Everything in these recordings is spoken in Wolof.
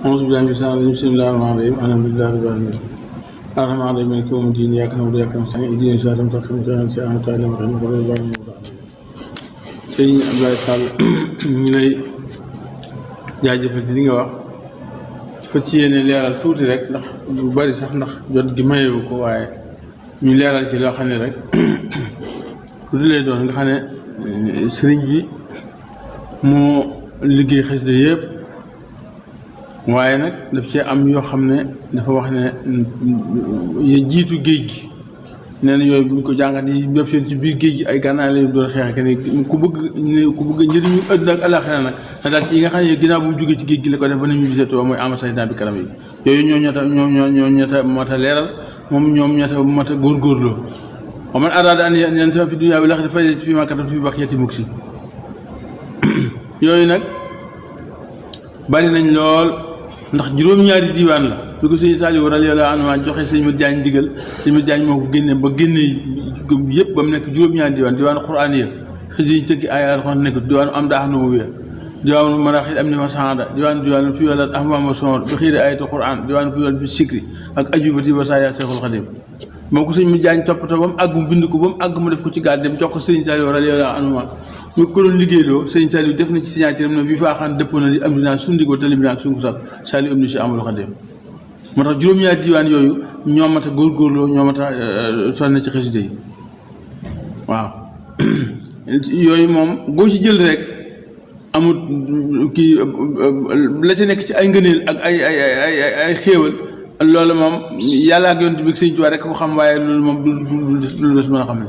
أعوذ بالله من الشيطان الرجيم بسم الله الرحمن الرحيم الحمد لله رب العالمين الرحمن الرحيم مالك يوم الدين إياك نعبد وإياك نستعين اهدنا الصراط المستقيم صراط الذين أنعمت عليهم غير المغضوب عليهم ولا الضالين. Sëñ Abdoulaye Sall ñu lay jaajëfal ci li nga wax fas yéene leeral tuuti rek ndax lu bari sax ndax jot gi mayewu ko waaye ñu leeral ci loo xam ne rek tuuti lay doon nga xam ne sëriñ bi moo liggéey xasida yëpp waaye nag daf ci am yoo xam ne dafa wax ne ya jiitu géej gi nee na yooyu bu ñu ko jàngat yi def seen ci biir géej gi ay gànnaar lañu doon xeex ne ku bëgg njëriñu àdduna ak àllaaxira nag na daal ci yi nga xam ne ginnaaw bu mu jógee ci géej gi la ko def ba nañu bisatoo mooy ama saydan bi karam yi yooyu ñoo ñoo mat a leeral moom ñoom ñoo tax mat a góorgóorloo wa man araada an yantafa fi dunya bil aaxirati falyajid fiimaa kataba fi baqiyati muksi yooyu nag bari nañ lool ndax juróom-ñaari diiwaan la bi ko sëñ Saliou radiyallaahu anhu joxe sëñ Mat Jaañ ndigal sëñ Mat Jaañ moo ko génne ba génne yëpp ba mu nekk juróom-ñaari diiwaanu quraan ya xëy yi tëkki ay alxuraan nekk diwaanu am daa xam ne boobu ya diwaanu maraaxil am ni fa saada diwaanu fi wala ahmama sonor bi xiiri ayatul quraan diwaanu fi wala bi sikri ak ajubati ba saa yaa Seexul Xadiim moo ko sëñ Mat Jaañ toppatoo ba mu àgg mu bind ko ba mu àgg mu def ko ci gaal dem jox ko sëñ Saliou radiyallaahu anhu ñu ko doon liggéeyloo sëñ Saliou def na ci signature am ne bi faaxaan dëppoo na li am dinaa suñu digoo tali bi naag suñu ko sax Saliou am ni si Amadou Khadim moo tax juróom-ñaari diiwaan yooyu ñoo mat a góorgóorloo ñoo mat a sonn ci xasida yi waaw yooyu moom boo ci jël rek amut kii la ca nekk ci ay ngëneel ak ay xéewal loolu moom yàlla ak yonent bi sëñ Tuubaa rek ko xam waaye loolu moom du des mën a xam ne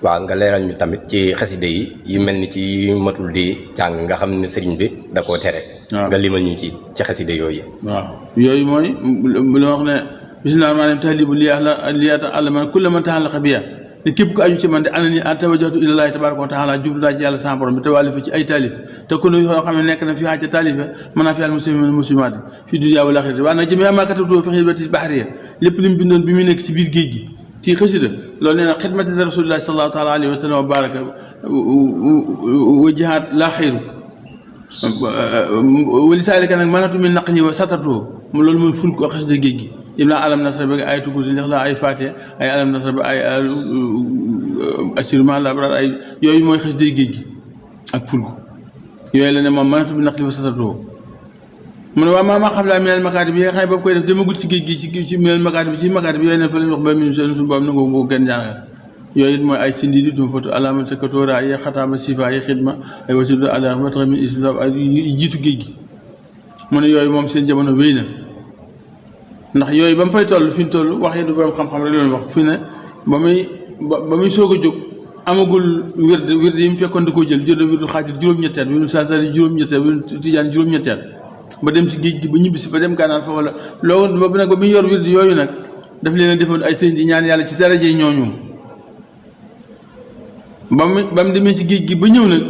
waaw nga leeral ñu tamit ci xaside yi yu mel ni ci matul di jàng nga xam ne sëriñ bi da koo tere. waaw nga limal ñu ci xaside yooyu. waaw yooyu mooy lu wax ne bismillaahi rahmaani rahiim tahlibu li yata'allama kulla man ta'allaqa biya ne képp ko aju ci man de ana ni tawajjahtu ilallaahi tabaaraka wa taala jublu naa ci yàlla sama borom bi te wàllu fi ci ay taalif te ku ne yoo xam ne nekk na fi xaaja taalif mën naa fi al muslimiina muslimaat fi dunya wal aaxirati waaye nag jëmee maa katabtu fi xidmatil bahriya lépp li mu bindoon bi mu nekk ci biir géej gi ci xasida loolu nee na xidmati rasulillahi sallallahu taala alayhi wa sallam wa baraka wa jihaad laa xayru wali saalika nag manatu min naq ñi wa satartoo loolu mooy ful ko xasida géej gi yim naa alam nasra ba ay tukuti lix la ay faate ay alam nasra ba ay assurement la brar ay yooyu mooy xasida géej gi ak ful ko yooyu la ne moom manatu min naq ñi wa satartoo mu ne waaw maa xam laa minal makaatib yi nga xam ne ba koy def demagul ci géej gi ci minal makaatib yooyu ne fa lañ wax ba min suñu boobu nangu ko kenn jàngal yooyu it mooy ay sindi di tum foto alama sa katoora ay xataama sifa ay xidma ay wasidu ala wataxa min islam ay jiitu géej gi mu ne yooyu moom seen jamono wéy na ndax yooyu ba mu fay toll fi ñu toll wax yi du borom xam-xam rek loolu wax fi ne ba muy soog a jóg amagul wird yi mu fekkoon da koo jël wirdu xaatir juróom-ñetteet bi mu sansari juróom-ñetteet bi mu tijaan juróom-ñetteet ba dem ci géej gi ba ñibbisi ba dem gànnaar foofu la loolu ba nag ba muy yor wird yooyu nag daf leen a defoon ay sëñ di ñaan yàlla ci daraje ñooñu ba mu demee ci géej gi ba ñëw nag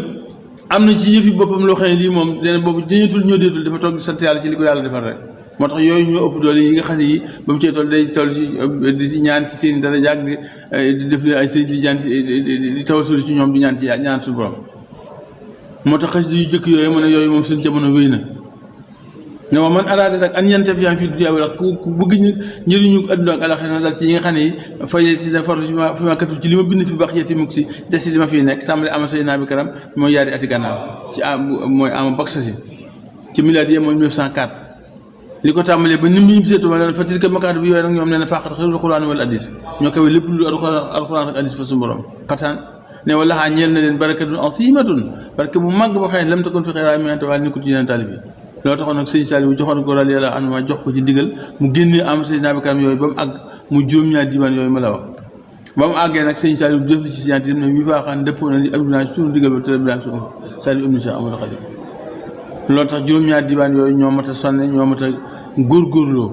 am na ci yëfi boppam loo xam ne lii moom dana boobu dañutul ñoo deetul dafa toog di sant yàlla ci li ko yàlla defal rek moo tax yooyu ñoo ëpp doole yi nga xam ne yi ba mu cee toll day toll ci ñaan ci seen dara jàgg di def leen ay sëñ di ñaan di tawasul ci ñoom di ñaan ci ñaan suñu borom moo tax xas yu jëkk yooyu mu ne yooyu moom seen jamono wéy na ne ma man araada nag an ñante fi am fii dunya wala ku bëgg ñu njëriñu adduna ak àllaxira daal ci yi nga xam ne yi fay si da farlu fi ma katub ci li ma bind fi bax yeti mukk si des si li ma fiy nekk tàmbali ama say naa bi karam mooy yaari ati gannaaw ci mooy ama baksa si ci milliard yi mooy 1904 li ko tàmbalee ba nim bi ñu seetu ma leen fa tilka makaat bi yooyu nag ñoom nee na faaxat xëyrul xuraan wala addis ñoo kawe lépp lu alxuraan ak addis fa suñu borom xataan ne wala xaa ñeel na leen barakatun azimatun barke bu màgg ba xëy lam takun fi xayra minante wala ni ko ci yeneen taalib yi loolu taxoon nag sëñ Saliou joxoon ko radiyallaahu anhu jox ko ci ndigal mu génnee am sëñ nabikam yooyu ba mu àgg mu juróom-ñaari diiwaan yooyu ma la wax ba mu àggee nag sëñ Saliou def li ci signature ne wi faaxaan dëppoo na li abduna suñu ndigal ba tële bi suñu Saliou am na si Amadou Khadim loolu tax juróom-ñaari diiwaan yooyu ñoo mat a sonne ñoo mat a góorgóorloo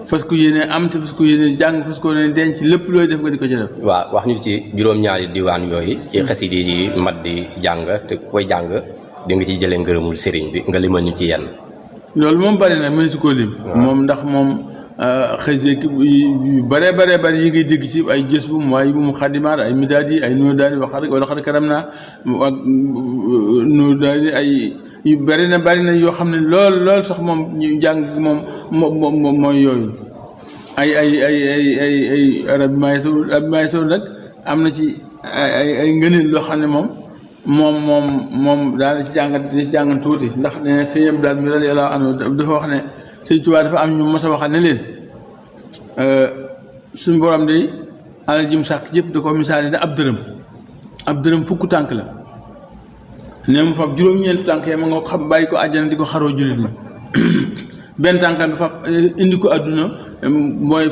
fas ko yéene am te fas ko yéene jàng fas ko yéene denc lépp looy def nga di ko ci def. waaw wax ñu ci juróom-ñaari diiwaan yooyu ci xasida yi mat di jàng te ku koy jàng di nga ciy jëlee ngërëmul sëriñ bi nga limal ñu ci yenn. loolu moom bari na mën si koo lim. moom ndax moom xasida yu bare yi ngay dégg ci ay gës bu mooy bu mu xadimaat ay midaad yi ay noo daani wala xad karam naa ak noo daani ay yu bari na yoo xam ne lool sax moom ñu jàng moom mooy yooyu ay Rabbi Maysour nag am na ci ay ngëneel loo xam ne moom daal di ci jàngan tuuti ndax ne sëñ Abdou daal mi radiyallahu anhu dafa wax ne Sëñ Tuubaa dafa am ñu mos a waxal ne leen suñu borom de alal jim sàkk yëpp da ko misaal ne ab dërëm fukk tànk la ne mu fab juróom-ñeenti tànk yi ma nga xam bàyyi ko àjjana di ko xaroo jullit ñi benn tànkam bi fab indi ko àdduna mooy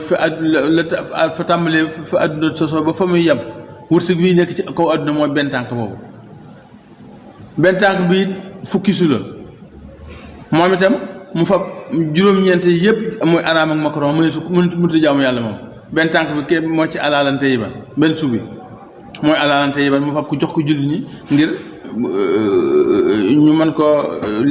fa tàmbalee fa àdduna sosoo ba fa muy yem wërsëg bi nekk ci kaw àdduna mooy benn tànk boobu benn tànk bi fukki su la moom itam mu fab juróom-ñeent yëpp mooy araam ak makaron mënut a jaamu yàlla moom benn tànk bi képp moo ci alaalante yi ba benn su bi mooy alaalante yi ba mu fab ko jox ko jullit ñi ngir ñu mën koo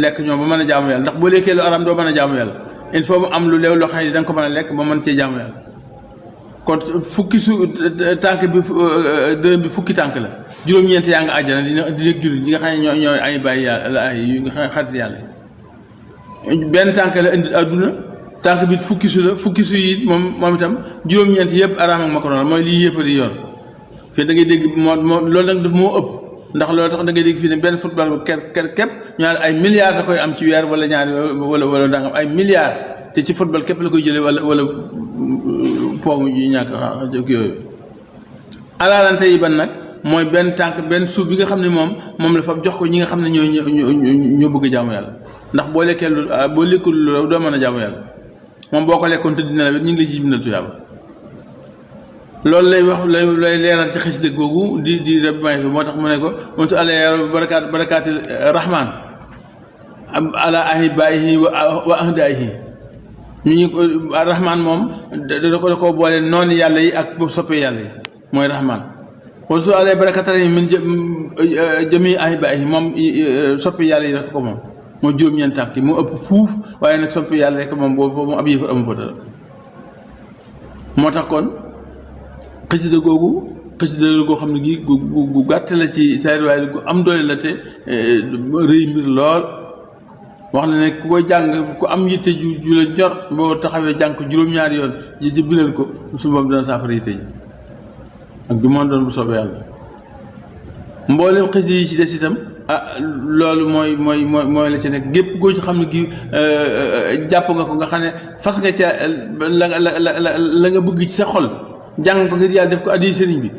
lekk ñoom ba mën a jaamu yàlla ndax boo lekkee lu araam doo mën a jaamu yàlla il faut mu am lu leew loo xam ne da nga ko mën a lekk ba mën cee jaamu yàlla kon fukki su tànk bi dërëm bi fukki tànk la juróom-ñeent yaa nga àjjana di lekk jullit ñi nga xam ne ñooy ay bàyyi yàlla ay yu nga xam ne xarit yàlla benn tànk la indi àdduna tànk bi fukki su yi moom itam juróom-ñeent yëpp araam ak makaron la mooy lii yéefari yor fii da ngay dégg moo loolu nag moo ëpp ndax loolu tax da ngay dégg fii ne benn football bu képp ñu naan ay milliards da koy am ci weer wala ñaari wala dangam ay milliards te ci football képp la koy jëlee wala poomu yu ñàkk yooyu alaalante yi ban nag mooy benn tànk benn suuf bi nga xam ne moom la fa jox ko ñi nga xam ne ñoo bëgg a jaamu yàlla ndax boo lekkul lu doo mën a jaamu yàlla moom boo ko lekkoon tëdd na la ñu ngi lay ci bindal tuyaaba loolu lay wax lay leeral ci xasida googu di Rabbi Maysour moo tax mu ne ko montu ala ya barakaati rahman ala ahibaihi wa ahdaihi ñu ñu ko rahman moom da ko boole noonu yàlla yi ak soppe yàlla yi mooy rahman wala su ala barakaati rahim min jami ahibaihi moom soppe yàlla yi rek ko moom moo juróom-ñeent tànk yi moo ëpp fuuf waaye nag soppe yàlla rek moom boobu moom ab yëfar amu fa dara moo tax kon xasida googu xasida la goo xam ne gi gu gàtt la ci saayir waaye gu am doole la te rëy mbir lool wax na ne ku ko jàng ku am yitte ju la ñor boo taxawee jàng ko juróom-ñaari yoon ji ci biral ko su boobu dana saafara yitte ji ak ju mën doon bu soobee yàlla mboolem xasida yi ci des itam loolu mooy la ci nekk gépp goo ci xam ne gi jàpp nga ko nga xam ne fas nga ca la nga bëgg ci sa xol jàng ko ngir yàlla def ko addi sëriñ bi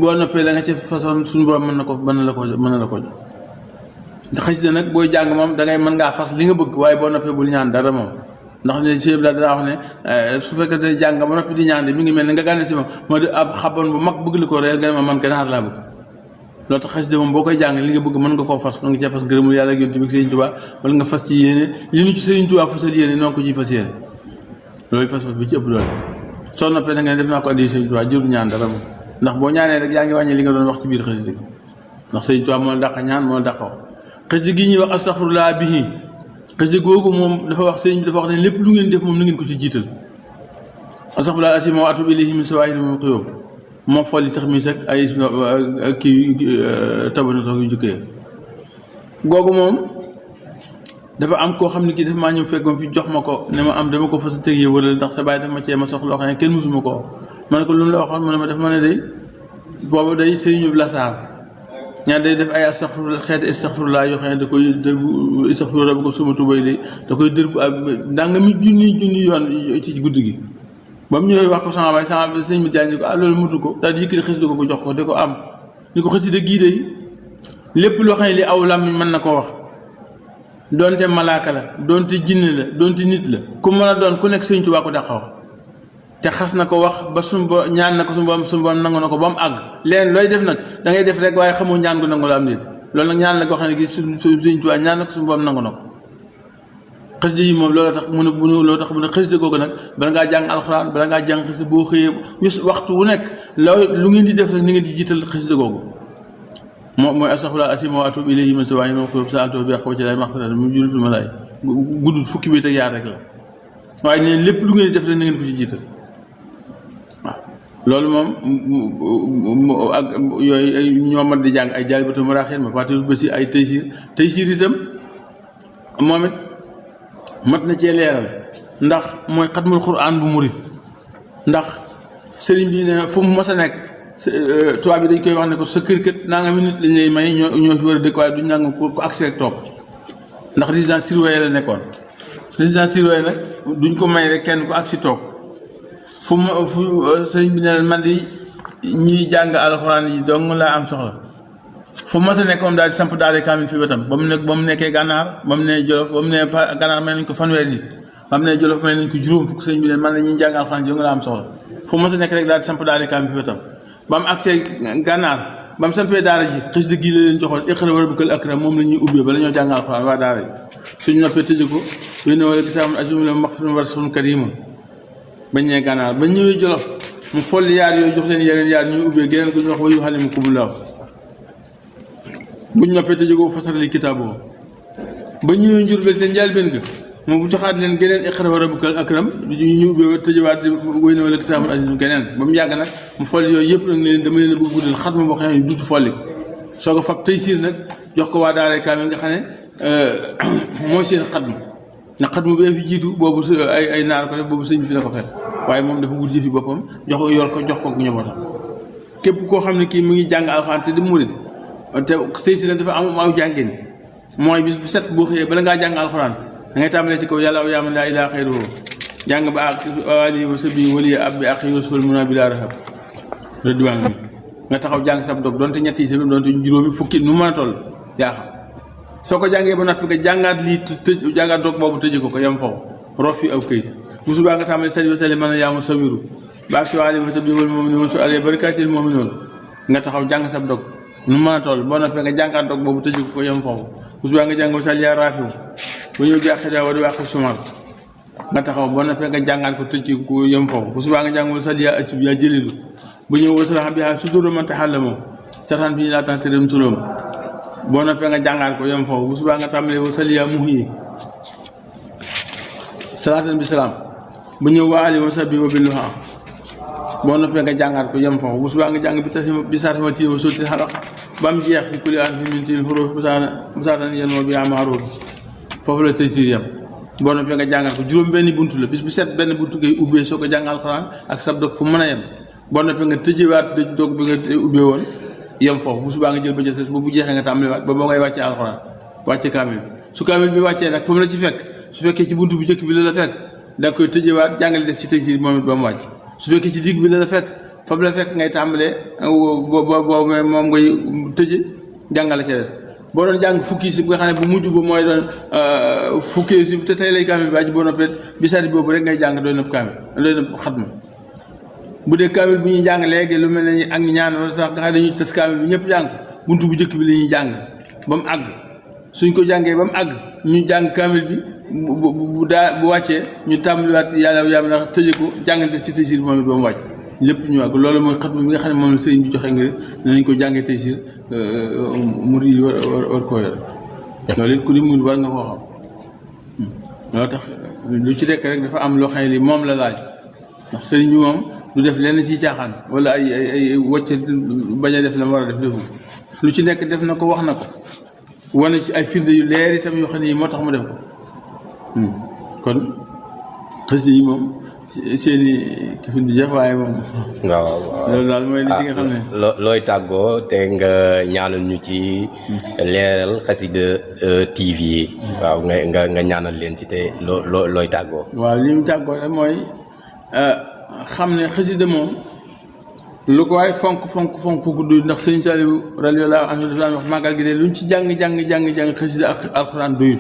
boo noppee la nga ca façon suñu borom mën na la ko jox xasida nag booy jàng moom da ngay mën ngaa fas li nga bëgg waaye boo noppee bul ñaan dara moom ndax ne sëñ bi daa wax ne su fekkee ne jàng ba noppi di ñaan de mi ngi mel ne nga gànne si ma moo di ab xaboon bu mag bëgg li ko réer nga ne ma man ganaar laa bëgg loolu tax xasida moom boo koy jàng li nga bëgg mën nga koo fas mën nga cee fas ngërëmul yàlla ak yonent bi Sëriñ Tuubaa wala nga fas ci yéene li ñu ci Sëriñ Tuubaa fasal yéene noonu ko ciy fas yéene loolu fas bi ci ëpp doole soo noppee da nga ne def naa ko andi Sëriñ Tuubaa jëru ñaan dara moom ndax boo ñaanee rek yaa ngi wàññi li nga doon wax ci biir xasida gi ndax Sëriñ Tuubaa moo la dàq ñaan moo la dàq wax xasida gi ñuy wax astaghfirullah bihi xasida googu moom dafa wax sëriñ bi dafa wax ne lépp lu ngeen def moom na ngeen ko ci jiital astaghfirullah al-azim wa atubu ilayhi min sawaahiri min quyub moo fool yi tax mi sax ay kii tabana soog yu jukkee googu moom dafa am koo xam ne kii dafa maa ñëw fekk ma fi jox ma ko ne ma am dama ko fas teg yow wala ndax sa bàyyi dafa ma cee ma soxla loo xam ne kenn musuma ko ma ne ko lu mu la waxoon mu ne ma def ma ne day boobu day sëriñu lasaar ñaar day def ay astaghfirullah xeeti astaghfirullah yoo xam ne da koy dër astaghfirullah bu ko suma tubay de da koy dër bu danga mi junni yoon ci guddi gi ba mu ñëwee wax ko sama sëñ bi jaay ni ko loolu mutu ko daal di yëkkati xasida ko jox ko de ko am ni ko xasida gii de lépp loo xam ne li aw làmmiñ mën na koo wax doonte malaaka la doonte jinne la doonte nit la ku mën a doon ku nekk Sëñ Tuubaa ko dàqa wax te xas na ko wax ba ñaan na ko suñu borom nangu na ko ba mu àgg leen looy def nag da ngay def rek waaye xamoo ñaan gu nangu la am nit loolu nag ñaan la koo xam ne gi Sëñ Tuubaa ñaan na ko suñu borom nangu na ko xasida yi moom loolu tax loolu tax mu ne xasida googu nag bala ngaa jàng alxuraan bala ngaa jàng xasida boo xëyee waxtu wu nekk lu ngeen di def rek ni ngeen di jiital xasida googu mooy astaghfirullah al-azim wa atubu ilayhi min sawaahiri min quyub sa'altuhu bi aqwati llahi maghfiratan min junuutil malaa'ika guddul fukki bi te yaar rek la waaye neen lépp lu ngeen di def rek na ngeen ko ci jiital waaw loolu moom ak yooyu ñoo mat di jàng ay Jaalibatul Maraaxib ma fàttali ba si ay Taysiir itam moom it mat na cee leeral ndax mooy xatmul Qur'an bu murit ndax sëriñ bi ne fu mu mos a nekk tubaab bi dañ koy wax ne ko sa kër kët naa nga minute lañ lay may ñoo fi war a dëkk waaye duñ nanga ko accès rek toog ndax résidence surveillée la nekkoon résidence surveillée nag duñ ko may rek kenn ko accès toog fu sëriñ bi ne man di ñiy jàng alxuraan yi dong laa am soxla fu mas a nekk moom daal di samp daal kaamil fi wetam ba mu nekkee gànnaar ba mu ne jolof ba mu ne gànnaar may nañ ko fanweeri nit ba mu ne jolof may nañ ko juróom fukk sëriñ bi ne man la ñuy jàng alxuraan yi dong laa am soxla fu mas a nekk rek daal di samp daal kaamil fi wetam ba mu agsee gànnaar ba mu sampee daara ji xasida gi la leen joxoon iqra wa rabbukal akram moom la ñuy ubbee bala ñoo jàng alxuraan waa daara ji suñu noppee tëj ko yónne wala kitaabun ajrun maxfiratun wa rizqun kariimun bañ ñee gànnaar ba ñëwee jolof mu folli yaar yooyu jox leen yeneen yaar ñuy ubbee geneen ko ñu wax wa yuallimukumullah buñ noppee tëj ko fasarali kitaab boobu ba ñëwee njur ba seen njëlbéen ga mu joxaat leen geneen iqra wa rabbukal akram ñu ubbee tëjwaat wéy na wala kitaabun ajrun geneen ba mu yàgg nag mu folli yooyu yëpp nag leen dama leen a bëgg guddal xatma boo xam ne duutu folli ko soo ko fab tey siir nag jox ko waa daara kaamil nga xam ne mooy seen xatma ndax xatma bee fi jiitu boobu ay naar ko def boobu sëñ bi fi la ko fekk waaye moom dafa wut fi boppam jox ko yor ko jox ko ñobootam képp koo xam ne kii mu ngi jàng alxuraan te di murid te tey siir dafa am aw jàngeen mooy bis bu set boo xëyee bala ngaa jàng alxuraan da ngay tàmbalee ci kaw yàlla aw yaaman laa ilaaha xayruhu jàng ba ak alihi wa sahbihi wali ab bi ak rasul muna bila rahab la diwaan bi nga taxaw jàng sab dog donte ñetti yi donte juróomi fukki nu mën a toll yaa xam soo ko jàngee ba noppi nga jàngaat lii tëj jàngaat dog boobu tëjee ko yem foofu rof fi aw këyit bu subaa nga tàmbalee sali wa sali man a yaamu sawiru ba ak si alihi wa sahbihi wal mu'minin su alayhi barakatil mu'minin nga taxaw jàng sab dog nu mën a toll boo noppee nga jàngaat dog boobu tëjee ko yem foofu bu subaa nga jàng ba sali yaa raafiwu ba ñëw bi àqida wa di wàq sumar nga taxaw boo noppee nga jàngaat ko tëj ko yem foofu bu subaa nga jàng ba sali yaa asib yaa jëlilu bu ñëw wasalaam bi suduru man taxallamu sarxan bi ñu laa tax tërëm sulóom boo noppee nga jàngaat ko yem foofu bu subaa nga tàmbalee wa sali yaa muhyi salaatan bi salaam bu ñëw wa ali wa sabbi wa billuha boo noppee nga jàngaat ko yem foofu bu subaa nga jàng bi saatama tiir wa sotti xalaq ba mu jeex bi kulli an fi min til xuruuf bu saatan yen moo bi amaaruuf foofu la tey siir yem boo noppee nga jàngaat ko juróom benn buntu la bis bu set benn buntu ngay ubbee soo ko jàngal alxuraan ak sab dog fu mën a yem boo noppee nga tëjewaat dëj dog bi nga ubbee woon yem foofu bu subaa nga jël ba ca ses bu jeexee nga tàmbaliwaat ba boo ngay wàccee alxuraan wàcce kaamil bi su kaamil bi wàccee nag fu mu la ci fekk su fekkee ci buntu bu njëkk bi la fekk da nga koy tëjewaat jàngale des ci tey siir moom it ba mu wàcc su fekkee ci digg bi la fekk fa mu la fekk ngay tàmbalee boo moom ngay tëje jàngale ca des boo doon jàng fukki si nga xam ne bu mujj ba mooy doon fukki si te tey lay kaamil bi wàcc boo noppee bisaari boobu rek ngay jàng doy na kaamil doy na xatma bu dee kaamil bu ñuy jàng léegi lu mel ne ak ñaan wala sax nga xam ne dañuy tas kaamil bi ñëpp jàng buntu bu njëkk bi la ñuy jàng ba mu àgg suñ ko jàngee ba mu àgg ñu jàng kaamil bi bu wàccee ñu tàmbaliwaat yàlla ndax tëjee ko jàngante ci taysiir moom it ba mu wàcc lépp ñu àgg loolu mooy xatma bi nga xam ne moom la sëriñ bi joxe ngir dinañ ko jàngee taysiir murid yi war koo yor loolu it ku di murid war nga koo xam loolu tax lu ci nekk rek dafa am loo xam ne li moom la laaj ndax sëriñ bi moom du def lenn ci caaxaan wala ay wacc bañ a def la mu war a def defu lu ci nekk def na ko wax na ko wane ci ay firnde yu leer itam yoo xam ne moo tax mu def ko kon xasida yi moom seeni kifin di jëf waaye moom waaw loolu daal mooy li ci nga xam ne looy tàggoo te nga ñaanal ñu ci leeral xasida TV yi waaw nga ñaanal leen ci te looy tàggoo waaw li mu tàggoo rek mooy xam ne xasida moom lu ko waaye fonk du ndax sëñ Saliou radiyallahu anhu dafa daan wax màggal gi de luñ ci jàng xasida ak alxuraan doyul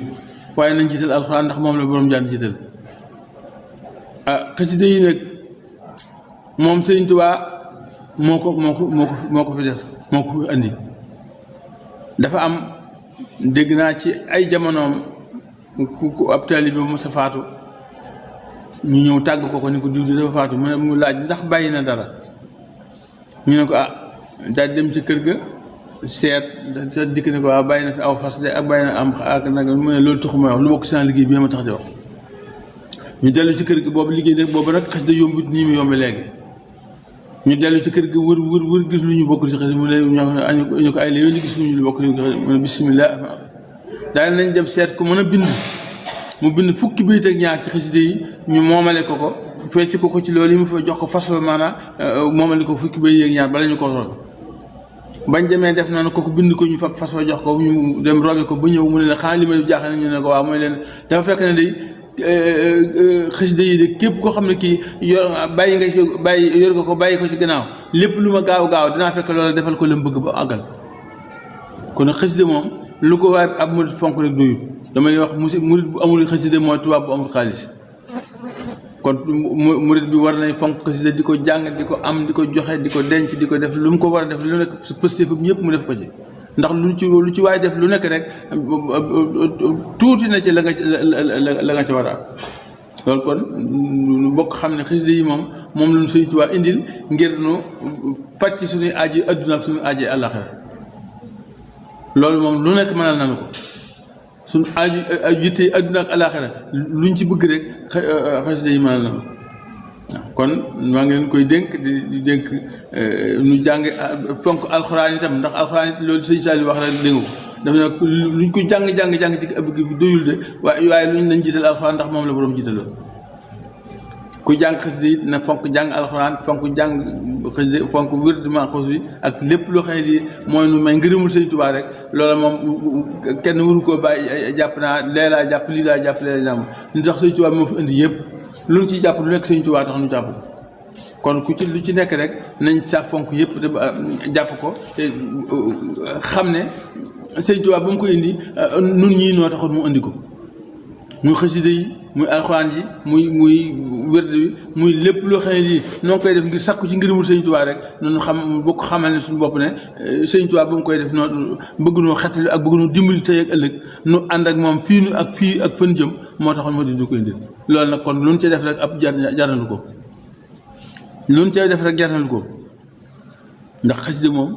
waaye nañ jiital alxuraan ndax moom la borom jaan jiital xasida yi nag moom sëñ Tuubaa moo ko fi def moo ko fi andi dafa am dégg naa ci ay jamonoom ku ab taalibe bi mu sa faatu ñu ñëw tàgg ko ni ko diw di dafa faatu mu laaj ndax bàyyi na dara ñu ne ko daal dem ci kër ga seet sa dikk ne ko waaw bàyyi na fi aw fas de ak bàyyi na am ak nag mu ne loolu taxuma wax lu bokk seen liggéey bi ma tax di wax ñu dellu ci kër gi boobu liggéey nag boobu nag xas da yombut nii mu yombe léegi ñu dellu ci kër gi wër gis lu ñu bokk ci xas mu ne ñu ko ay la yoon gis lu ñu bokk mu ne bismillah daal nañ dem seet ku mën a bind mu bind fukki bayit ak ñaar ci xasida yi ñu moomale ko fecc ko ci loolu yi mu fa jox ko fas maanaam moomale ko fukki bayit ak ñaar bala ñu ko robe bañ demee def noonu kooku bind ko ñu fa fas fa jox ko ñu dem robe ko ba ñëw mu ne la xanaa li ma jaaxle ñu ne ko waaw mooy leen dafa fekk ne day xasida yi de képp koo xam ne kii yor yor nga ko bàyyi ko ci gannaaw lépp lu ma gaaw dinaa fekk loolu defal ko leen bëgg ba àggal kon nag xasida moom lu ko waaye ab murit fonk rek doyut dama lay wax murit bu amul xasida mooy tubaab bu amul xaalis kon murit bi war nañ fonk xasida di ko jàng di ko am di ko joxe di ko denc di ko def lu mu ko war a def lu nekk su pësté fam ñëpp mu def ko ci ndax lu ci waaye def lu nekk rek tuuti na ci la nga ca war a loolu kon lu bokk xam ne xasida yi moom lañu Sëriñ Tuubaa indil ngir nu fàcc suñuy aaji adduna ak suñuy aaji àllaaxira loolu moom lu nekk mënal nañu ko suñu aju yitte adduna ak àllaaxira luñ ci bëgg rek xasida yi mënal nañu kon maa ngi leen koy dénk di dénk ñu jàng fonk alxuraan itam ndax alxuraan it loolu sëñ Saliou wax rek dégg ko dafa ne luñ ko jàng ci ëpp gi doyul de waaye luñ nañ jiital alxuraan ndax moom la borom jiitaloon ku jàng xasida it na fonk jàng alxuraan fonk jàng xasida fonk wird maaxuus bi ak lépp loo xam ne di mooy nu may ngërëmul Sëñ Tuubaa rek loola moom kenn waru koo bàyyi jàpp naa lee laa jàpp lii laa jàpp lee laa jàpp li tax Sëñ Tuubaa moo fi indi yëpp lu ñu ci jàpp lu nekk Sëñ Tuubaa tax ñu jàpp kon ku ci lu ci nekk rek nañ sa fonk yëpp te jàpp ko te xam ne Sëñ Tuubaa ba mu ko indi nun ñii noo taxoon mu indi ko muy xasida yi muy alxuraan yi muy wérd bi muy lépp loo xam ne lii noo koy def ngir sakku ci ngërëmul Sëñ Tuubaa rek noonu xam bokk xamal ne suñu bopp ne Sëñ Tuubaa ba mu koy def noonu bëgg noo xettali ak bëgg noo dimbali tey ak ëllëg nu ànd ak moom fii ak fan jëm moo taxoon ma di ñu koy indil loolu nag kon lu ñu ci def rek ab jarnalu ko lu ñu ci def rek jarnalu ko ndax xasida moom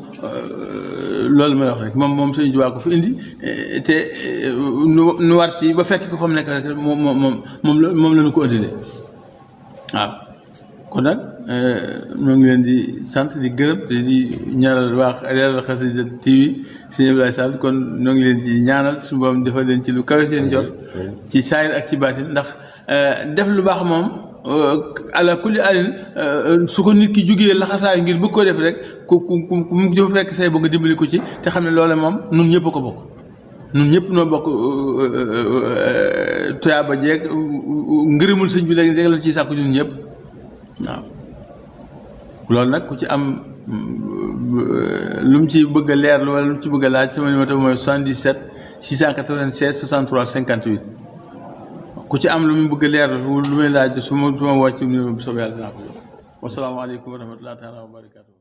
loolu may wax rek moom Sëñ Tuubaa ko fi indi te nu war ci ba fekk ko fa mu nekk rek moom la ñu ko indilee waaw kon nag ñoo ngi leen di sant di gërëm te di ñaanal waa Leeral Xasida TV Sëñ Abdoulaye Sall kon ñoo ngi leen di ñaanal suñu borom defal leen ci lu kawe seen jot ci saayir ak ci baatin ndax def lu baax moom ala kulli alin su ko nit ki jógee laxasaay ngir bëgg ko def rek ku mu ci fekk say bëgg dimbali ko ci te xam ne loole moom nun ñëpp a ko bokk nun ñëpp noo bokk tuyaaba jeeg ngërëmul sëñ bi léegi la ciy sàkku ñun ñëpp waaw loolu nag ku ci am lu mu ci bëgg a leerlu wala lu mu ci bëgg a laaj sama numéro mooy 77 696 63 58 ku ci am lu mu bëgg a leerlu lu may laaj su ma wàcc numéro bi soobee yàlla dinaa ko wasalaamaaleykum wa rahmatullahi taala wa barakatuh